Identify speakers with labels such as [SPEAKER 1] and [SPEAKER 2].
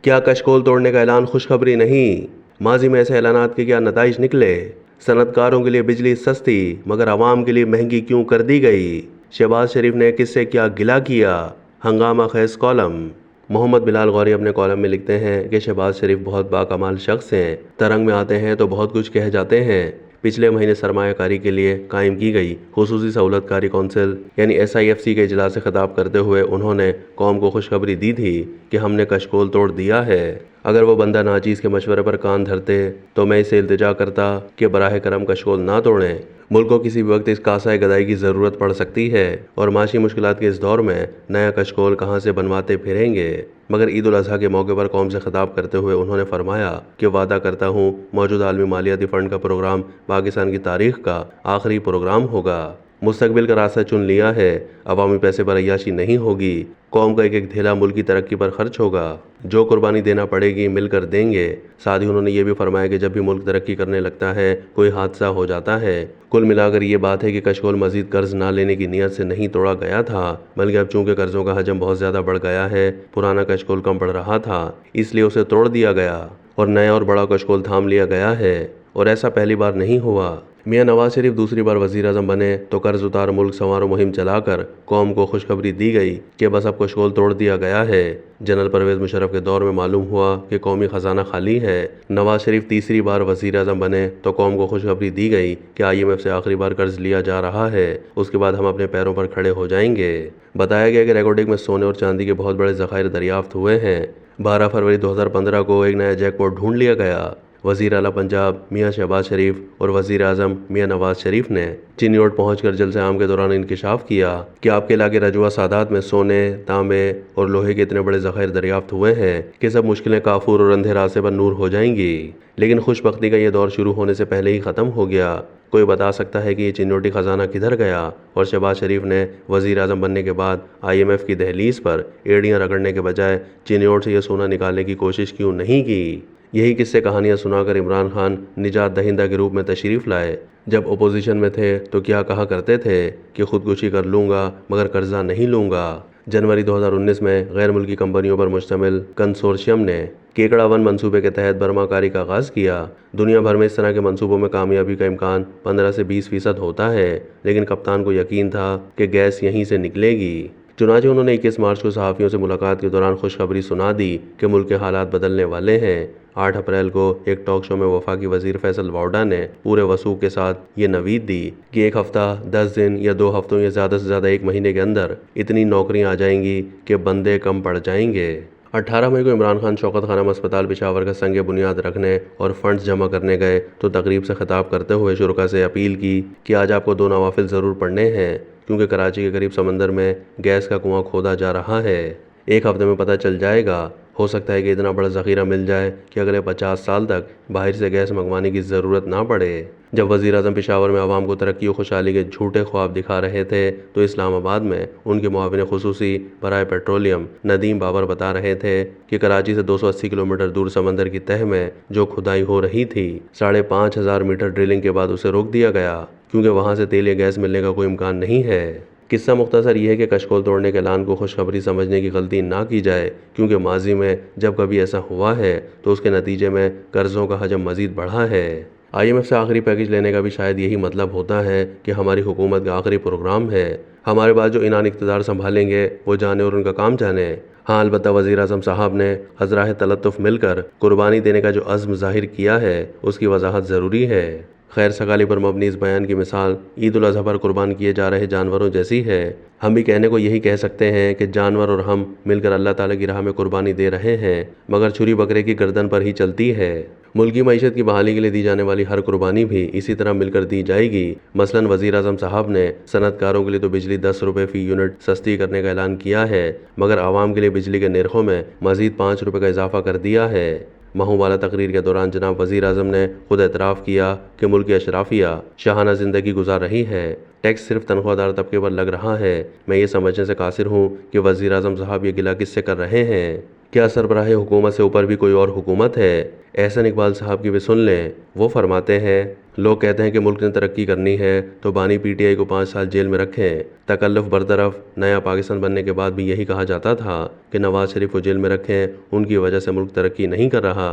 [SPEAKER 1] क्या कशकोल तोड़ने का ऐलान खुशखबरी नहीं? माजी में ऐसे ऐलानात के क्या नताइज निकले? सनतकारों के लिए बिजली सस्ती मगर आवाम के लिए महंगी क्यों कर दी गई? शहबाज शरीफ ने किससे क्या गिला किया? हंगामा खेज कॉलम। मोहम्मद बिलाल गौरी अपने कॉलम में लिखते हैं कि शहबाज शरीफ बहुत बाकमाल शख्स हैं, तरंग में आते हैं तो बहुत कुछ कह जाते हैं। पिछले महीने सरमायाकारी के लिए कायम की गई खुसूसी सहूलतकारी कौंसिल यानी SIFC के इजलास से खिताब करते हुए उन्होंने कौम को खुशखबरी दी थी कि हमने कशकोल तोड़ दिया है। अगर वो बंदा नाचीज़ के मशवरे पर कान धरते तो मैं इससे इल्तिजा करता कि बराह करम कशकोल ना तोड़ें। मुल्क को किसी भी वक्त इस कासाए गदाई की ज़रूरत पड़ सकती है और माशी मुश्किलात के इस दौर में नया कशकोल कहाँ से बनवाते फिरेंगे। मगर ईद उल अजहा के मौके पर कौम से खिताब करते हुए उन्होंने फरमाया कि वादा करता हूँ मौजूदा आलमी मालियाती फ़ंड का प्रोग्राम पाकिस्तान की तारीख का आखिरी प्रोग्राम होगा। मुस्तकबिल का रास्ता चुन लिया है, अवामी पैसे पर अय्याशी नहीं होगी, कौम का एक एक धेला मुल्क की तरक्की पर खर्च होगा, जो कुर्बानी देना पड़ेगी मिलकर देंगे। साथ ही उन्होंने ये भी फरमाया कि जब भी मुल्क तरक्की करने लगता है कोई हादसा हो जाता है। कुल मिलाकर ये बात है कि कशकोल मजीद कर्ज ना लेने की नीयत से नहीं तोड़ा गया था, बल्कि अब चूंकि कर्जों का हजम बहुत ज़्यादा बढ़ गया है, पुराना कशकोल कम पड़ रहा था, इसलिए उसे तोड़ दिया गया और नया और बड़ा कशकोल थाम लिया गया है। और ऐसा पहली बार नहीं हुआ। मियां नवाज शरीफ दूसरी बार वजीर आजम बने तो कर्ज उतार मुल्क संवारो मुहिम चलाकर कौम को खुशखबरी दी गई कि बस अब कशकोल तोड़ दिया गया है। जनरल परवेज मुशर्रफ के दौर में मालूम हुआ कि कौमी खजाना खाली है। नवाज शरीफ तीसरी बार वजीर आजम बने तो कौम को खुशखबरी दी गई कि IMF से आखिरी बार कर्ज लिया जा रहा है, उसके बाद हम अपने पैरों पर खड़े हो जाएंगे। बताया गया कि रेकॉर्डिंग में सोने और चांदी के बहुत बड़े जखायर दरियाफ्त हुए हैं। 12 फरवरी 2015 को एक नया जैकपॉट ढूंढ लिया गया। वज़ीर आला पंजाब मियां शहबाज शरीफ और वज़ीर आज़म मियां नवाज शरीफ ने चिन्योट पहुंचकर जलसे आम के दौरान इंकिशाफ किया कि आपके इलाके रजुआ सादात में सोने, तांबे और लोहे के इतने बड़े ज़खायर दरियाफ्त हुए हैं कि सब मुश्किलें काफूर और अंधे रास्ते पर नूर हो जाएंगी। लेकिन खुशबख्ती का ये दौर शुरू होने से पहले ही ख़त्म हो गया। कोई बता सकता है कि ये चिन्योटी ख़जाना किधर गया? और शहबाज शरीफ ने वज़ीर आज़म बनने के बाद IMF की दहलीज पर एड़ियाँ रगड़ने के बजाय चिन्योट से यह सोना निकालने की कोशिश क्यों नहीं की? यही किस्से कहानियां सुनाकर इमरान खान निजात दहिंदा के रूप में तशरीफ़ लाए। जब ओपोजिशन में थे तो क्या कहा करते थे कि खुदकुशी कर लूँगा मगर कर्जा नहीं लूँगा। जनवरी 2019 में गैर मुल्की कंपनियों पर मुश्तमिल कंसोर्शियम ने केकड़ा वन मंसूबे के तहत बर्माकारी का आगाज़ किया। दुनिया भर में इस तरह के मंसूबों में कामयाबी का इम्कान 15 से 20% होता है, लेकिन कप्तान को यकीन था कि गैस यहीं से निकलेगी। चुनांचे उन्होंने 21 मार्च को सहाफ़ियों से मुलाकात के दौरान खुशखबरी सुना दी कि मुल्क के हालात बदलने वाले हैं। 8 अप्रैल को एक टॉक शो में वफाकी वजीर फैसल वाउडा ने पूरे वसूख के साथ ये नवीद दी कि एक हफ्ता, 10 दिन या 2 हफ्तों या ज़्यादा से ज़्यादा 1 महीने के अंदर इतनी नौकरियां आ जाएंगी कि बंदे कम पड़ जाएंगे। 18 मई को इमरान खान शौकत खानम अस्पताल पेशावर का संग बुनियाद रखने और फंड्स जमा करने गए तो तकरीब से खिताब करते हुए शुरका से अपील की कि आज आपको 2 नवाफिल ज़रूर पढ़ने हैं, क्योंकि कराची के करीब समंदर में गैस का कुआं खोदा जा रहा है। 1 हफ्ते में पता चल जाएगा। हो सकता है कि इतना बड़ा ज़ख़ीरा मिल जाए कि अगले 50 साल तक बाहर से गैस मंगवाने की ज़रूरत ना पड़े। जब वज़ीर आज़म पेशावर में आवाम को तरक्की और खुशहाली के झूठे ख्वाब दिखा रहे थे तो इस्लामाबाद में उनके मुआविन खुसूसी बराए पेट्रोलियम नदीम बाबर बता रहे थे कि कराची से 280 किलोमीटर दूर समंदर की तह में जो खुदाई हो रही थी, 5,500 मीटर ड्रिलिंग के बाद उसे रोक दिया गया, क्योंकि वहाँ से तेल या गैस मिलने का कोई इम्कान नहीं है। किस्सा मुख्तसर ये है कि कशकोल तोड़ने के ऐलान को खुशखबरी समझने की गलती ना की जाए, क्योंकि माजी में जब कभी ऐसा हुआ है तो उसके नतीजे में कर्ज़ों का हजम मज़ीद बढ़ा है। IMF से आखिरी पैकेज लेने का भी शायद यही मतलब होता है कि हमारी हुकूमत का आखिरी प्रोग्राम है, हमारे बाद जो इनान इक़्तिदार संभालेंगे वो जाने और उनका काम जाने। हाँ, अलबत्ता वज़ीर आज़म साहब ने हज़राह तलत्तुफ़ मिलकर कुर्बानी देने का जो अज़्म ज़ाहिर किया है उसकी वजाहत ज़रूरी है। खैर सगाली पर मबनी इस बयान की मिसाल ईद उल अज़हा पर कुर्बान किए जा रहे जानवरों जैसी है। हम भी कहने को यही कह सकते हैं कि जानवर और हम मिलकर अल्लाह ताला की राह में कुर्बानी दे रहे हैं, मगर छुरी बकरे की गर्दन पर ही चलती है। मुल्की मईशत की बहाली के लिए दी जाने वाली हर कुर्बानी भी इसी तरह मिलकर दी जाएगी। मसलन वज़ीर आज़म साहब ने सनतकारों के लिए तो बिजली 10 रुपये फ़ी यूनिट सस्ती करने का ऐलान किया है, मगर आवाम के लिए बिजली के निर्खों में मज़ीद 5 रुपये का इजाफा कर दिया है। महू वाला तकरीर के दौरान जनाब वज़ीर आज़म ने खुद एतराफ़ किया कि मुल्क की अशराफिया शाहाना ज़िंदगी गुजार रही है, टैक्स सिर्फ तनख्वाहदार तबके पर लग रहा है। मैं ये समझने से कासिर हूँ कि वज़ीर आज़म साहब ये गिला किससे कर रहे हैं? क्या सरबराह हुकूमत से ऊपर भी कोई और हुकूमत है? एहसन इकबाल साहब की भी सुन लें। वो फरमाते हैं, लोग कहते हैं कि मुल्क ने तरक्की करनी है तो बानी पीटीआई को 5 साल जेल में रखें। तकल्लुफ बरतरफ नया पाकिस्तान बनने के बाद भी यही कहा जाता था कि नवाज शरीफ को जेल में रखें, उनकी वजह से मुल्क तरक्की नहीं कर रहा।